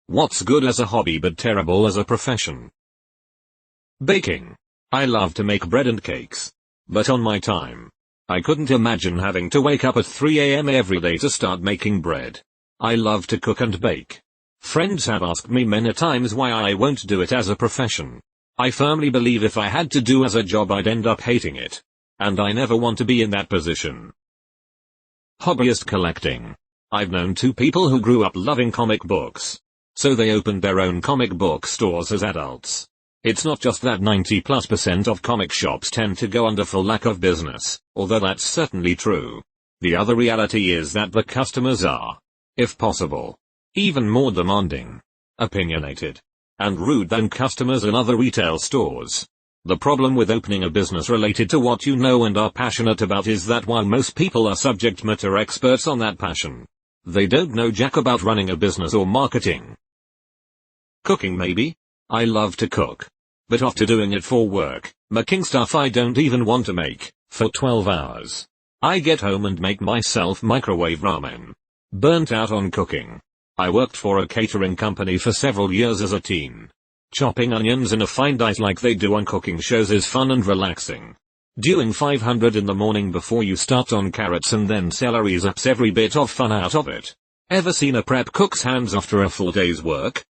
What's good as a hobby but terrible as a profession? Baking. I love to make bread and cakes. But on my time, I couldn't imagine having to wake up at 3 a.m. every day to start making bread. I love to cook and bake. Friends have asked me many times why I won't do it as a profession. I firmly believe if I had to do as a job I'd end up hating it. And I never want to be in that position. Hobbyist collecting. I've known two people who grew up loving comic books. So they opened their own comic book stores as adults. It's not just that 90+% of comic shops tend to go under for lack of business, although that's certainly true. The other reality is that the customers are, if possible, even more demanding, opinionated, and rude than customers in other retail stores. The problem with opening a business related to what you know and are passionate about is that while most people are subject matter experts on that passion, they don't know jack about running a business or marketing. Cooking maybe? I love to cook. But after doing it for work, making stuff I don't even want to make, for 12 hours, I get home and make myself microwave ramen. Burnt out on cooking. I worked for a catering company for several years as a teen. Chopping onions in a fine dice like they do on cooking shows is fun and relaxing. Doing 500 in the morning before you start on carrots and then celery zaps every bit of fun out of it. Ever seen a prep cook's hands after a full day's work?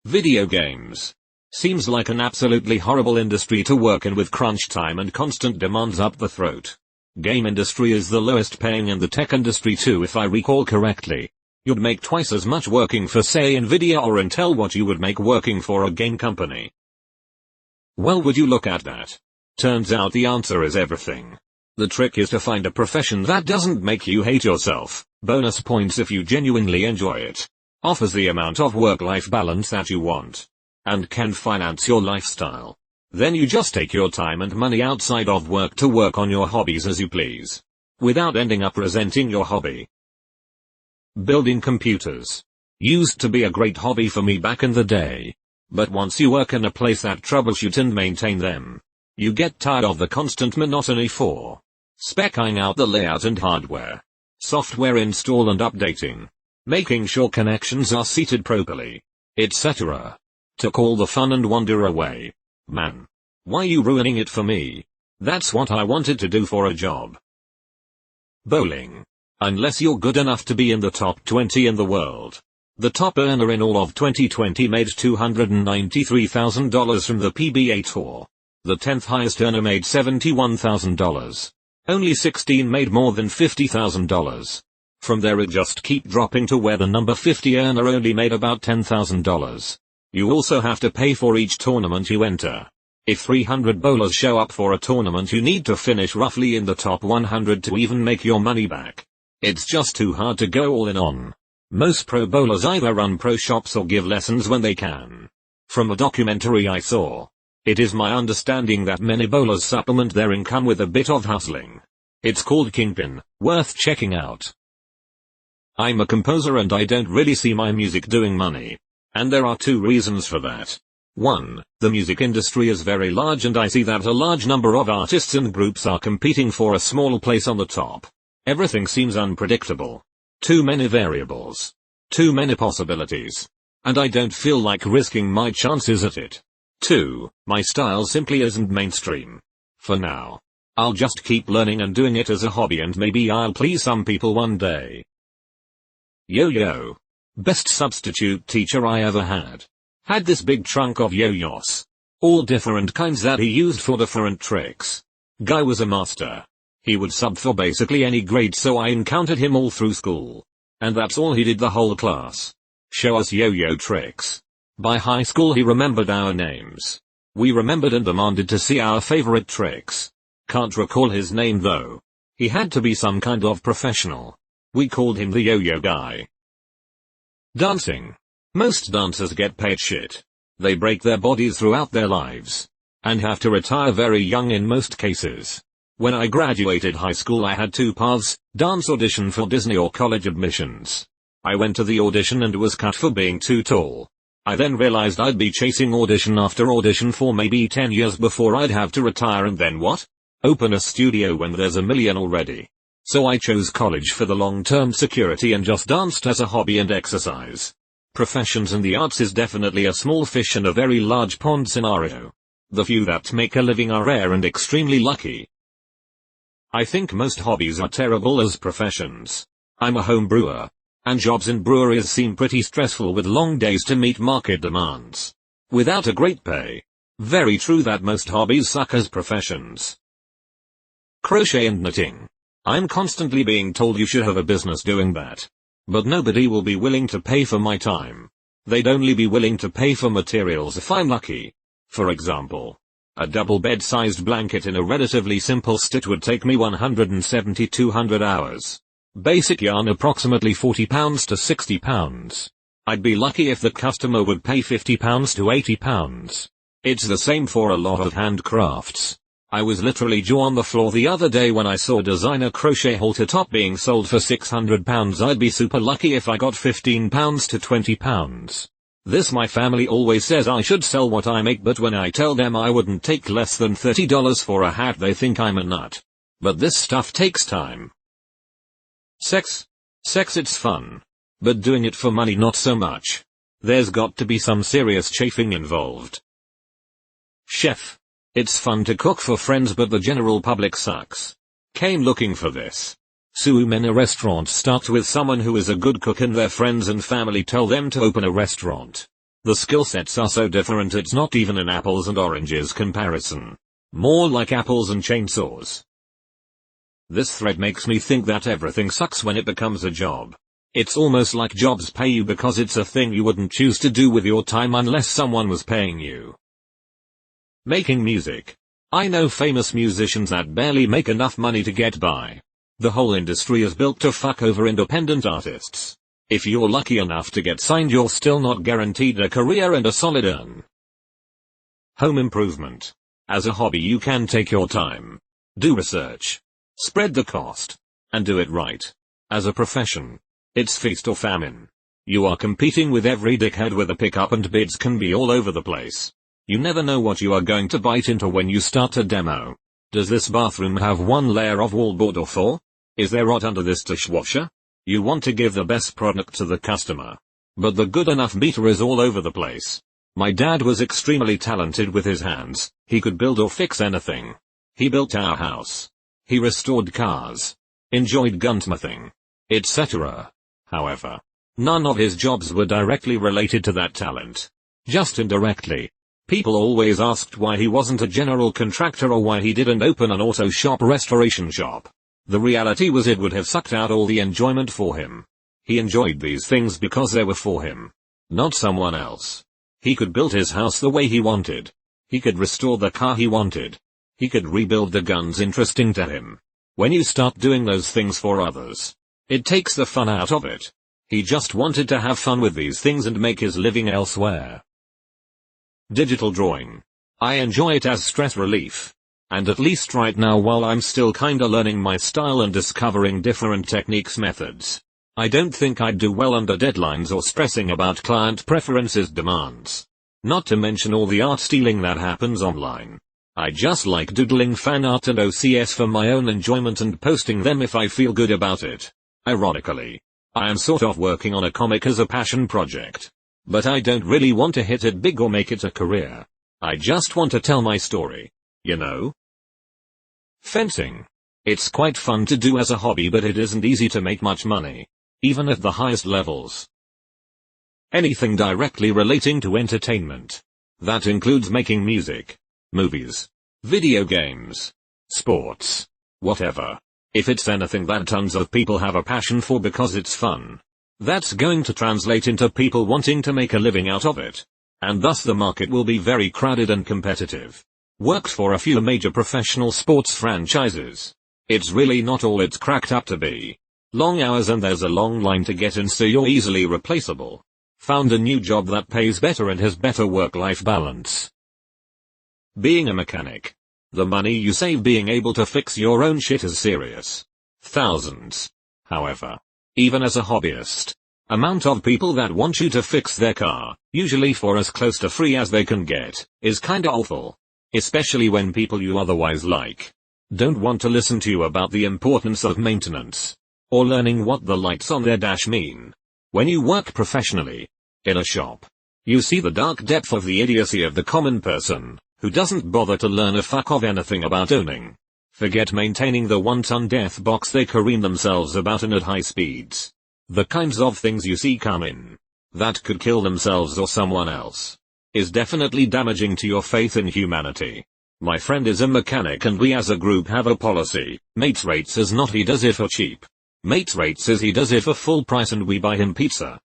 Video games. Seems like an absolutely horrible industry to work in with crunch time and constant demands up the throat. Game industry is the lowest paying in the tech industry too if I recall correctly. You'd make twice as much working for say Nvidia or Intel what you would make working for a game company. Well, would you look at that? Turns out the answer is everything. The trick is to find a profession that doesn't make you hate yourself, bonus points if you genuinely enjoy it, offers the amount of work-life balance that you want, and can finance your lifestyle. Then you just take your time and money outside of work to work on your hobbies as you please, without ending up resenting your hobby. Building computers. Used to be a great hobby for me back in the day. But once you work in a place that troubleshoot and maintain them, you get tired of the constant monotony for speccing out the layout and hardware, software install and updating, making sure connections are seated properly, etc. Took all the fun and wonder away. Man. Why you ruining it for me? That's what I wanted to do for a job. Bowling. Unless you're good enough to be in the top 20 in the world. The top earner in all of 2020 made $293,000 from the PBA tour. The 10th highest earner made $71,000. Only 16 made more than $50,000. From there it just keep dropping to where the number 50 earner only made about $10,000. You also have to pay for each tournament you enter. If 300 bowlers show up for a tournament you need to finish roughly in the top 100 to even make your money back. It's just too hard to go all in on. Most pro bowlers either run pro shops or give lessons when they can. From a documentary I saw, it is my understanding that many bowlers supplement their income with a bit of hustling. It's called kingpin, worth checking out. I'm a composer and I don't really see my music doing money. And there are two reasons for that. 1. The music industry is very large and I see that a large number of artists and groups are competing for a small place on the top. Everything seems unpredictable. Too many variables. Too many possibilities. And I don't feel like risking my chances at it. 2. My style simply isn't mainstream. For now. I'll just keep learning and doing it as a hobby and maybe I'll please some people one day. Yo-yo. Best substitute teacher I ever had. Had this big trunk of yo-yos. All different kinds that he used for different tricks. Guy was a master. He would sub for basically any grade so I encountered him all through school. And that's all he did the whole class. Show us yo-yo tricks. By high school he remembered our names. We remembered and demanded to see our favorite tricks. Can't recall his name though. He had to be some kind of professional. We called him the yo-yo guy. Dancing. Most dancers get paid shit. They break their bodies throughout their lives. And have to retire very young in most cases. When I graduated high school I had two paths, dance audition for Disney or college admissions. I went to the audition and was cut for being too tall. I then realized I'd be chasing audition after audition for maybe 10 years before I'd have to retire and then what? Open a studio when there's a million already. So I chose college for the long-term security and just danced as a hobby and exercise. Professions in the arts is definitely a small fish in a very large pond scenario. The few that make a living are rare and extremely lucky. I think most hobbies are terrible as professions. I'm a home brewer, and jobs in breweries seem pretty stressful with long days to meet market demands, without a great pay. Very true that most hobbies suck as professions. Crochet and knitting. I'm constantly being told you should have a business doing that. But nobody will be willing to pay for my time. They'd only be willing to pay for materials if I'm lucky. For example, a double bed-sized blanket in a relatively simple stitch would take me 170-200 hours. Basic yarn approximately £40 to £60. I'd be lucky if the customer would pay £50 to £80. It's the same for a lot of handcrafts. I was literally jaw on the floor the other day when I saw a designer crochet halter top being sold for £600. I'd be super lucky if I got £15 to £20. This my family always says I should sell what I make, but when I tell them I wouldn't take less than $30 for a hat they think I'm a nut. But this stuff takes time. Sex, it's fun. But doing it for money not so much. There's got to be some serious chafing involved. Chef. It's fun to cook for friends but the general public sucks. Came looking for this. Assume in a restaurant starts with someone who is a good cook and their friends and family tell them to open a restaurant. The skill sets are so different it's not even an apples and oranges comparison. More like apples and chainsaws. This thread makes me think that everything sucks when it becomes a job. It's almost like jobs pay you because it's a thing you wouldn't choose to do with your time unless someone was paying you. Making music. I know famous musicians that barely make enough money to get by. The whole industry is built to fuck over independent artists. If you're lucky enough to get signed, you're still not guaranteed a career and a solid earn. Home improvement. As a hobby you can take your time. Do research. Spread the cost. And do it right. As a profession, it's feast or famine. You are competing with every dickhead with a pickup and bids can be all over the place. You never know what you are going to bite into when you start a demo. Does this bathroom have one layer of wallboard or 4? Is there rot under this dishwasher? You want to give the best product to the customer. But the good enough meter is all over the place. My dad was extremely talented with his hands. He could build or fix anything. He built our house. He restored cars. Enjoyed gunsmithing. Etc. However, none of his jobs were directly related to that talent. Just indirectly. People always asked why he wasn't a general contractor or why he didn't open an auto shop restoration shop. The reality was it would have sucked out all the enjoyment for him. He enjoyed these things because they were for him, not someone else. He could build his house the way he wanted. He could restore the car he wanted. He could rebuild the guns interesting to him. When you start doing those things for others, it takes the fun out of it. He just wanted to have fun with these things and make his living elsewhere. Digital drawing. I enjoy it as stress relief. And at least right now while I'm still kinda learning my style and discovering different techniques methods, I don't think I'd do well under deadlines or stressing about client preferences demands. Not to mention all the art stealing that happens online. I just like doodling fan art and OCS for my own enjoyment and posting them if I feel good about it. Ironically, I am sort of working on a comic as a passion project. But I don't really want to hit it big or make it a career. I just want to tell my story. You know? Fencing. It's quite fun to do as a hobby but it isn't easy to make much money. Even at the highest levels. Anything directly relating to entertainment. That includes making music, movies, video games, sports, whatever. If it's anything that tons of people have a passion for because it's fun, that's going to translate into people wanting to make a living out of it. And thus the market will be very crowded and competitive. Works for a few major professional sports franchises. It's really not all it's cracked up to be. Long hours and there's a long line to get in so you're easily replaceable. Found a new job that pays better and has better work-life balance. Being a mechanic. The money you save being able to fix your own shit is serious. Thousands. However, even as a hobbyist, amount of people that want you to fix their car, usually for as close to free as they can get, is kinda awful. Especially when people you otherwise like don't want to listen to you about the importance of maintenance, or learning what the lights on their dash mean. When you work professionally, In a shop, you see the dark depth of the idiocy of the common person, who doesn't bother to learn a fuck of anything about owning. Forget maintaining the one-ton death box they careen themselves about in at high speeds. The kinds of things you see come in, that could kill themselves or someone else, is definitely damaging to your faith in humanity. My friend is a mechanic and we as a group have a policy, mates rates as not he does it for cheap. Mates rates as he does it for full price and we buy him pizza.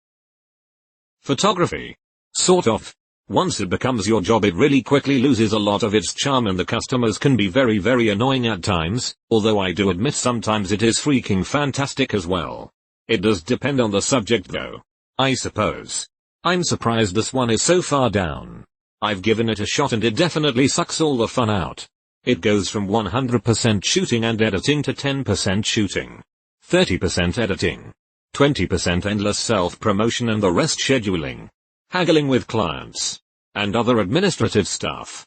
Photography. Sort of. Once it becomes your job it really quickly loses a lot of its charm and the customers can be very annoying at times, although I do admit sometimes it is freaking fantastic as well. It does depend on the subject though, I suppose. I'm surprised this one is so far down. I've given it a shot and it definitely sucks all the fun out. It goes from 100% shooting and editing to 10% shooting, 30% editing, 20% endless self-promotion and the rest scheduling, haggling with clients, and other administrative stuff.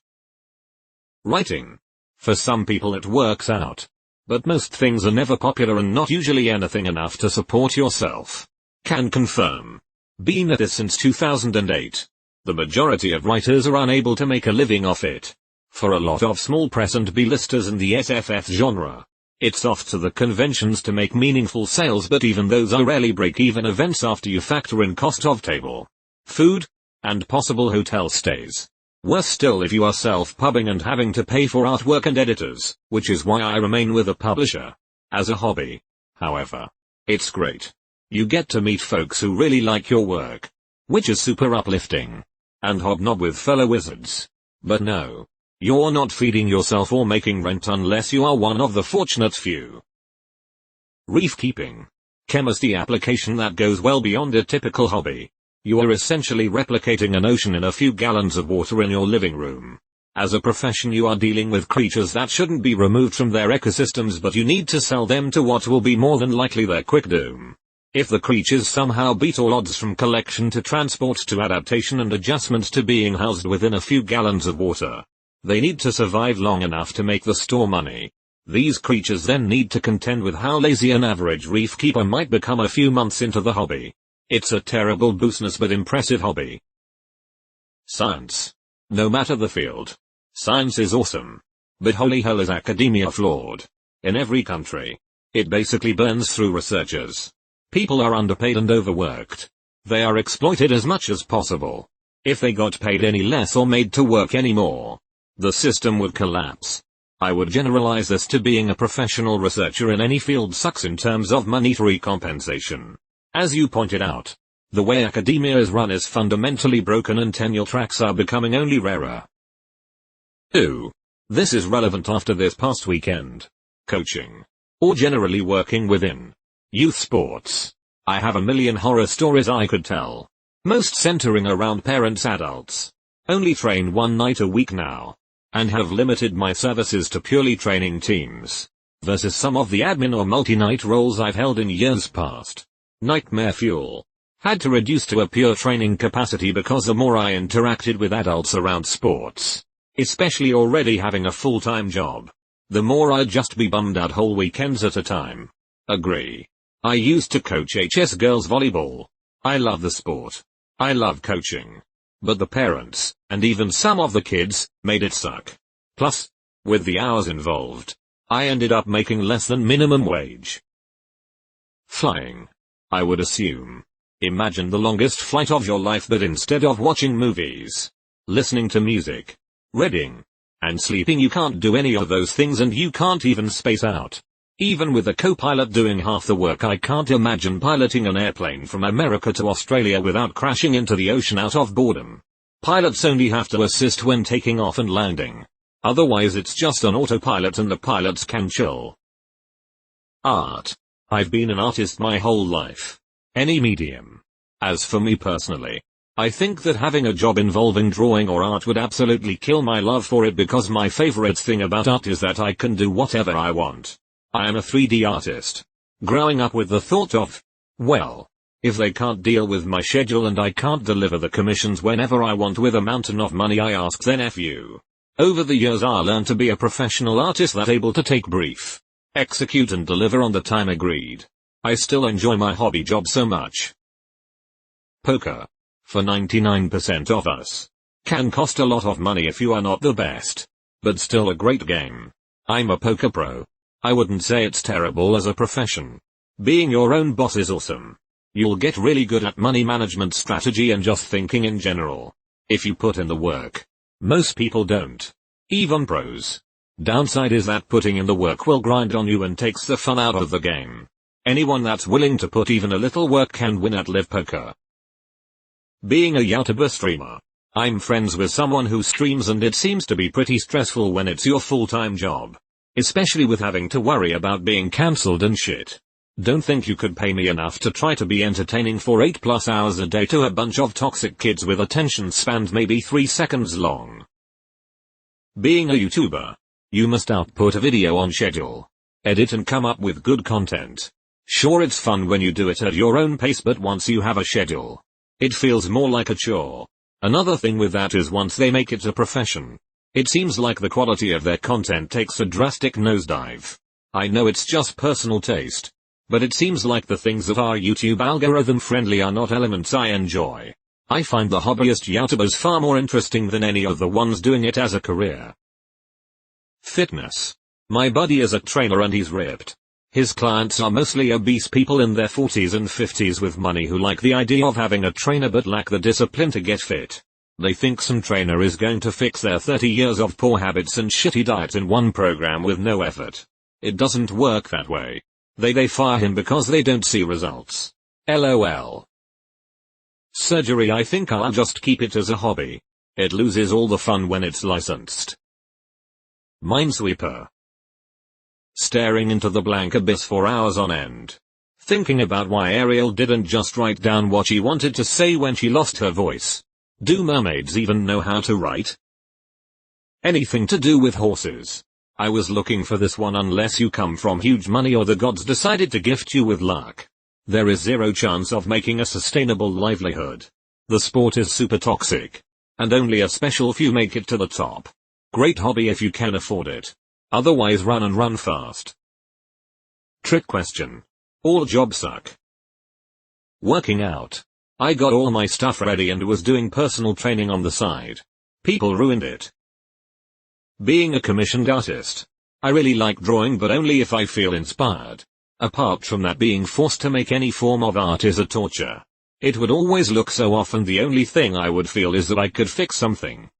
Writing. For some people it works out. But most things are never popular and not usually anything enough to support yourself. Can confirm. Been at this since 2008. The majority of writers are unable to make a living off it. For a lot of small press and B-listers in the SFF genre, it's off to the conventions to make meaningful sales, but even those are rarely break-even events after you factor in cost of table, food, and possible hotel stays. Worse still if you are self-pubbing and having to pay for artwork and editors, which is why I remain with a publisher. As a hobby, however, it's great. You get to meet folks who really like your work, which is super uplifting, and hobnob with fellow wizards. But no, you're not feeding yourself or making rent unless you are one of the fortunate few. Reef keeping. Chemistry application that goes well beyond a typical hobby. You are essentially replicating an ocean in a few gallons of water in your living room. As a profession you are dealing with creatures that shouldn't be removed from their ecosystems, but you need to sell them to what will be more than likely their quick doom. If the creatures somehow beat all odds from collection to transport to adaptation and adjustment to being housed within a few gallons of water, they need to survive long enough to make the store money. These creatures then need to contend with how lazy an average reef keeper might become a few months into the hobby. It's a terrible business but impressive hobby. Science. No matter the field, science is awesome. But holy hell is academia flawed. In every country, it basically burns through researchers. People are underpaid and overworked. They are exploited as much as possible. If they got paid any less or made to work any more, the system would collapse. I would generalize this to being a professional researcher in any field sucks in terms of monetary compensation. As you pointed out, the way academia is run is fundamentally broken and tenure tracks are becoming only rarer. 2. This is relevant after this past weekend. Coaching. Or generally working within youth sports. I have a million horror stories I could tell. Most centering around parents adults. Only train one night a week now. And have limited my services to purely training teams. Versus some of the admin or multi-night roles I've held in years past. Nightmare fuel. Had to reduce to a pure training capacity because the more I interacted with adults around sports, especially already having a full-time job, the more I'd just be bummed out whole weekends at a time. Agree. I used to coach HS girls volleyball. I love the sport. I love coaching. But the parents, and even some of the kids, made it suck. Plus, with the hours involved, I ended up making less than minimum wage. Flying. I would assume. Imagine the longest flight of your life, but instead of watching movies, listening to music, reading, and sleeping, you can't do any of those things and you can't even space out. Even with a co-pilot doing half the work, I can't imagine piloting an airplane from America to Australia without crashing into the ocean out of boredom. Pilots only have to assist when taking off and landing. Otherwise it's just an autopilot and the pilots can chill. Art. I've been an artist my whole life. Any medium. As for me personally, I think that having a job involving drawing or art would absolutely kill my love for it, because my favorite thing about art is that I can do whatever I want. I am a 3D artist. Growing up with the thought of, well, if they can't deal with my schedule and I can't deliver the commissions whenever I want with a mountain of money I ask, then F you. Over the years I learned to be a professional artist that able to take brief, execute and deliver on the time agreed. I still enjoy my hobby job so much. Poker. for 99% of us. Can cost a lot of money if you are not the best. But still a great game. I'm a poker pro. I wouldn't say it's terrible as a profession. Being your own boss is awesome. You'll get really good at money management strategy and just thinking in general. If you put in the work. Most people don't. Even pros. Downside is that putting in the work will grind on you and takes the fun out of the game. Anyone that's willing to put even a little work can win at live poker. Being a YouTuber streamer. I'm friends with someone who streams and it seems to be pretty stressful when it's your full-time job. Especially with having to worry about being cancelled and shit. Don't think you could pay me enough to try to be entertaining for 8+ hours a day to a bunch of toxic kids with attention spans maybe 3 seconds long. Being a YouTuber. You must output a video on schedule. Edit and come up with good content. Sure, it's fun when you do it at your own pace, but once you have a schedule, it feels more like a chore. Another thing with that is once they make it a profession, it seems like the quality of their content takes a drastic nosedive. I know it's just personal taste, but it seems like the things that are YouTube algorithm friendly are not elements I enjoy. I find the hobbyist YouTubers far more interesting than any of the ones doing it as a career. Fitness. My buddy is a trainer and he's ripped. His clients are mostly obese people in their 40s and 50s with money who like the idea of having a trainer but lack the discipline to get fit. They think some trainer is going to fix their 30 years of poor habits and shitty diet in one program with no effort. It doesn't work that way. They fire him because they don't see results. LOL. Surgery. I think I'll just keep it as a hobby. It loses all the fun when it's licensed. Minesweeper. Staring into the blank abyss for hours on end. Thinking about why Ariel didn't just write down what she wanted to say when she lost her voice. Do mermaids even know how to write? Anything to do with horses. I was looking for this one unless you come from huge money or the gods decided to gift you with luck. There is zero chance of making a sustainable livelihood. The sport is super toxic. And only a special few make it to the top. Great hobby if you can afford it. Otherwise run and run fast. Trick question. All jobs suck. Working out. I got all my stuff ready and was doing personal training on the side. People ruined it. Being a commissioned artist. I really like drawing but only if I feel inspired. Apart from that, being forced to make any form of art is a torture. It would always look so off and the only thing I would feel is that I could fix something.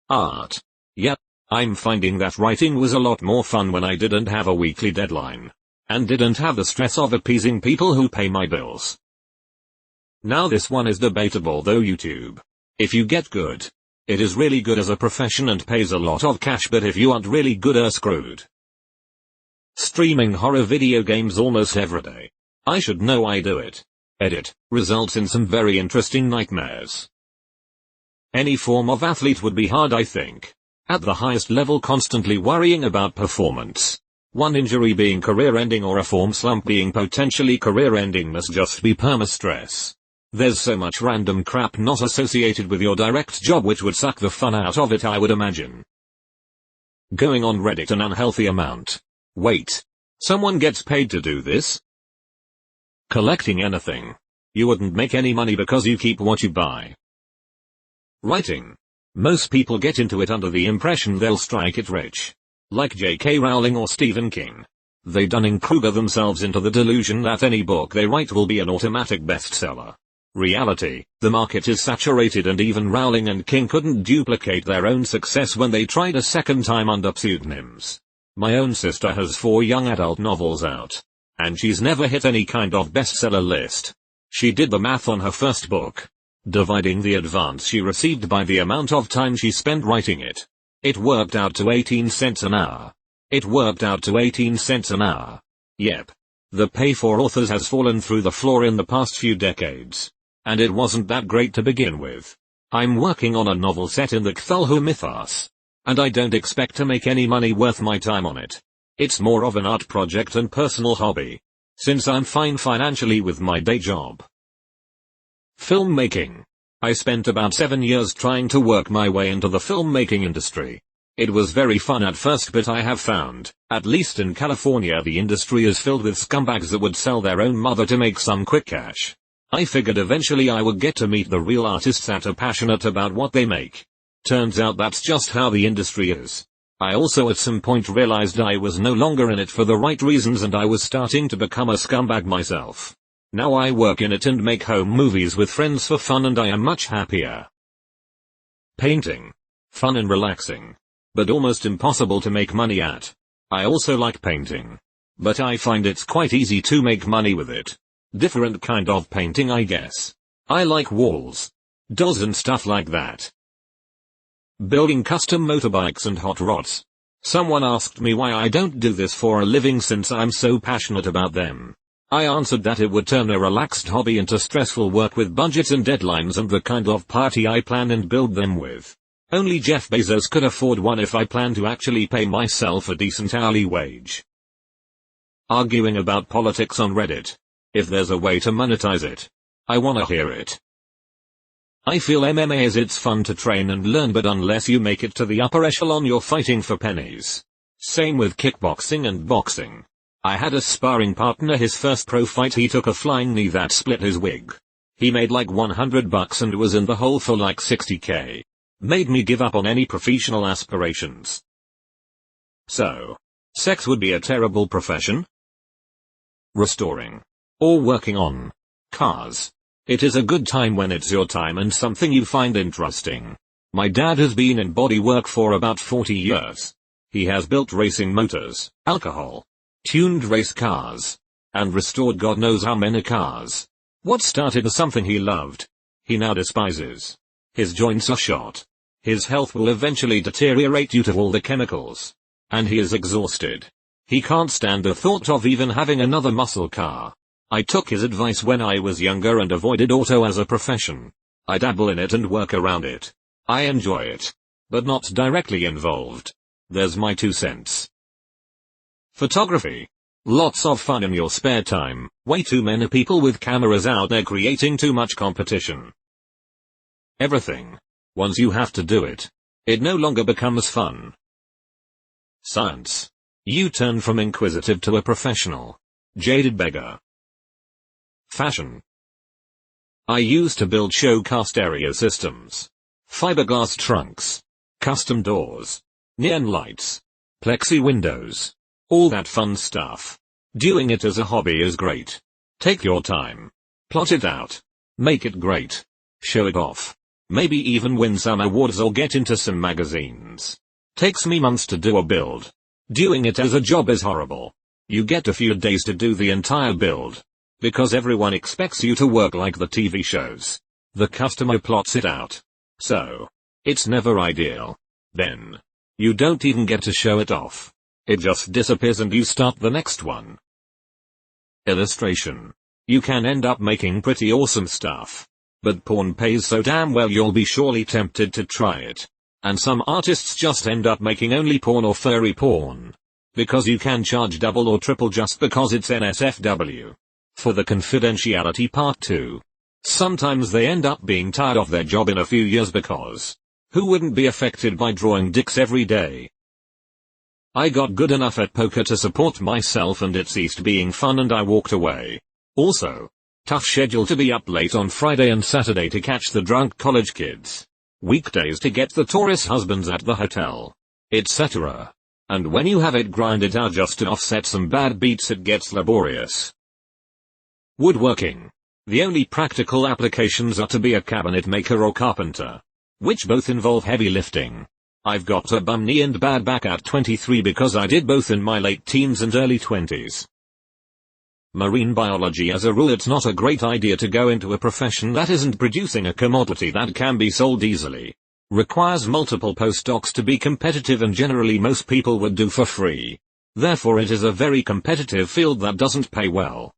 Art. Yep. I'm finding that writing was a lot more fun when I didn't have a weekly deadline. And didn't have the stress of appeasing people who pay my bills. Now this one is debatable though. YouTube. If you get good, it is really good as a profession and pays a lot of cash, but if you aren't really good, are screwed. Streaming horror video games almost every day. I should know, I do it. Edit. Results in some very interesting nightmares. Any form of athlete would be hard, I think. At the highest level, constantly worrying about performance. One injury being career-ending or a form slump being potentially career-ending must just be perma-stress. There's so much random crap not associated with your direct job which would suck the fun out of it, I would imagine. Going on Reddit an unhealthy amount. Wait. Someone gets paid to do this? Collecting anything. You wouldn't make any money because you keep what you buy. Writing. Most people get into it under the impression they'll strike it rich. Like J.K. Rowling or Stephen King. They Dunning-Kruger themselves into the delusion that any book they write will be an automatic bestseller. Reality, the market is saturated and even Rowling and King couldn't duplicate their own success when they tried a second time under pseudonyms. My own sister has 4 young adult novels out. And she's never hit any kind of bestseller list. She did the math on her first book. Dividing the advance she received by the amount of time she spent writing it. It worked out to 18 cents an hour. It worked out to 18 cents an hour. Yep. The pay for authors has fallen through the floor in the past few decades. And it wasn't that great to begin with. I'm working on a novel set in the Cthulhu mythos. And I don't expect to make any money worth my time on it. It's more of an art project and personal hobby. Since I'm fine financially with my day job. Filmmaking. I spent about 7 years trying to work my way into the filmmaking industry. It was very fun at first, but I have found, at least in California, the industry is filled with scumbags that would sell their own mother to make some quick cash. I figured eventually I would get to meet the real artists that are passionate about what they make. Turns out that's just how the industry is. I also at some point realized I was no longer in it for the right reasons and I was starting to become a scumbag myself. Now I work in it and make home movies with friends for fun and I am much happier. Painting. Fun and relaxing. But almost impossible to make money at. I also like painting. But I find it's quite easy to make money with it. Different kind of painting I guess. I like walls. Dolls and stuff like that. Building custom motorbikes and hot rods. Someone asked me why I don't do this for a living since I'm so passionate about them. I answered that it would turn a relaxed hobby into stressful work with budgets and deadlines and the kind of party I plan and build them with. Only Jeff Bezos could afford one if I plan to actually pay myself a decent hourly wage. Arguing about politics on Reddit. If there's a way to monetize it, I wanna hear it. I feel MMA is it's fun to train and learn but unless you make it to the upper echelon you're fighting for pennies. Same with kickboxing and boxing. I had a sparring partner his first pro fight he took a flying knee that split his wig. He made like $100 and was in the hole for like $60k. Made me give up on any professional aspirations. So, sex would be a terrible profession? Restoring. Or working on cars. It is a good time when it's your time and something you find interesting. My dad has been in bodywork for about 40 years. He has built racing motors, alcohol, tuned race cars, and restored God knows how many cars. What started as something he loved, he now despises. His joints are shot. His health will eventually deteriorate due to all the chemicals. And he is exhausted. He can't stand the thought of even having another muscle car. I took his advice when I was younger and avoided auto as a profession. I dabble in it and work around it. I enjoy it. But not directly involved. There's my 2 cents. Photography. Lots of fun in your spare time. Way too many people with cameras out there creating too much competition. Everything. Once you have to do it, it no longer becomes fun. Science. You turn from inquisitive to a professional. Jaded beggar. Fashion. I used to build show cast area systems. Fiberglass trunks. Custom doors. Neon lights. Plexi windows. All that fun stuff. Doing it as a hobby is great. Take your time. Plot it out. Make it great. Show it off. Maybe even win some awards or get into some magazines. Takes me months to do a build. Doing it as a job is horrible. You get a few days to do the entire build. Because everyone expects you to work like the TV shows. The customer plots it out. So, it's never ideal. Then, you don't even get to show it off. It just disappears and you start the next one. Illustration. You can end up making pretty awesome stuff. But porn pays so damn well you'll be surely tempted to try it. And some artists just end up making only porn or furry porn. Because you can charge double or triple just because it's NSFW. For the confidentiality part too. Sometimes they end up being tired of their job in a few years because who wouldn't be affected by drawing dicks every day? I got good enough at poker to support myself and it ceased being fun and I walked away. Also, tough schedule to be up late on Friday and Saturday to catch the drunk college kids. Weekdays to get the tourist husbands at the hotel. Etc. And when you have it grinded out just to offset some bad beats it gets laborious. Woodworking. The only practical applications are to be a cabinet maker or carpenter. Which both involve heavy lifting. I've got a bum knee and bad back at 23 because I did both in my late teens and early 20s. Marine biology. As a rule it's not a great idea to go into a profession that isn't producing a commodity that can be sold easily. Requires multiple postdocs to be competitive and generally most people would do for free. Therefore it is a very competitive field that doesn't pay well.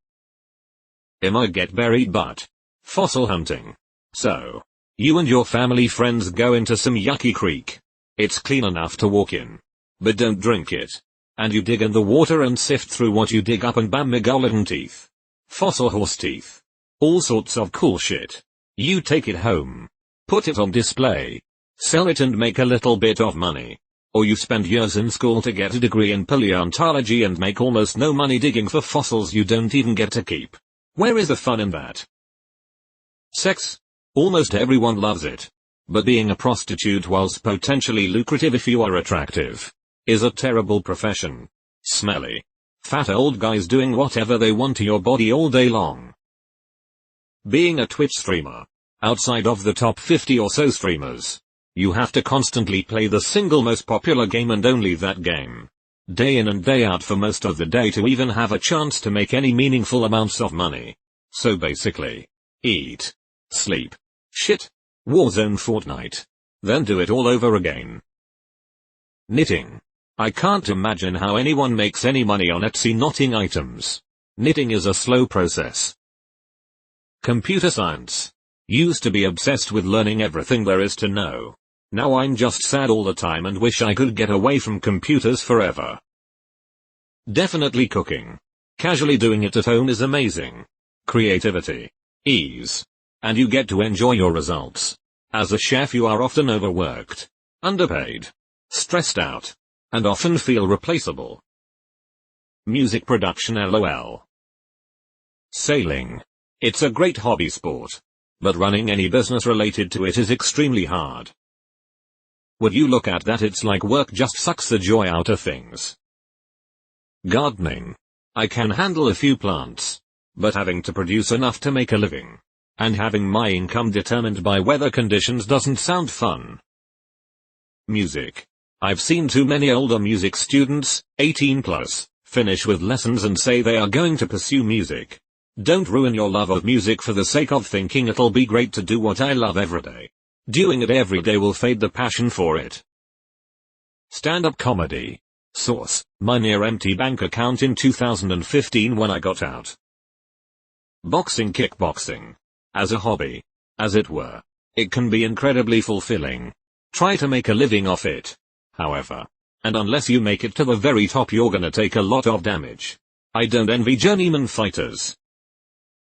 Get buried but fossil hunting. So, you and your family friends go into some yucky creek. It's clean enough to walk in. But don't drink it. And you dig in the water and sift through what you dig up and bam megalodon teeth. Fossil horse teeth. All sorts of cool shit. You take it home. Put it on display. Sell it and make a little bit of money. Or you spend years in school to get a degree in paleontology and make almost no money digging for fossils you don't even get to keep. Where is the fun in that? Sex. Almost everyone loves it. But being a prostitute, whilst potentially lucrative if you are attractive, is a terrible profession. Smelly. Fat old guys doing whatever they want to your body all day long. Being a Twitch streamer. Outside of the top 50 or so streamers, you have to constantly play the single most popular game and only that game, day in and day out for most of the day to even have a chance to make any meaningful amounts of money. So basically, eat, sleep, shit, Warzone Fortnite, then do it all over again. Knitting. I can't imagine how anyone makes any money on Etsy knotting items. Knitting is a slow process. Computer science. Used to be obsessed with learning everything there is to know. Now I'm just sad all the time and wish I could get away from computers forever. Definitely cooking. Casually doing it at home is amazing. Creativity. Ease. And you get to enjoy your results. As a chef you are often overworked, underpaid, stressed out, and often feel replaceable. Music production LOL. Sailing. It's a great hobby sport. But running any business related to it is extremely hard. Would you look at that, it's like work just sucks the joy out of things. Gardening. I can handle a few plants. But having to produce enough to make a living, and having my income determined by weather conditions doesn't sound fun. Music. I've seen too many older music students, 18 plus, finish with lessons and say they are going to pursue music. Don't ruin your love of music for the sake of thinking it'll be great to do what I love every day. Doing it every day will fade the passion for it. Stand-up comedy. Source: my near empty bank account in 2015 when I got out. Boxing. Kickboxing. As a hobby, as it were, it can be incredibly fulfilling. Try to make a living off it, however. And unless you make it to the very top you're gonna take a lot of damage. I don't envy journeyman fighters.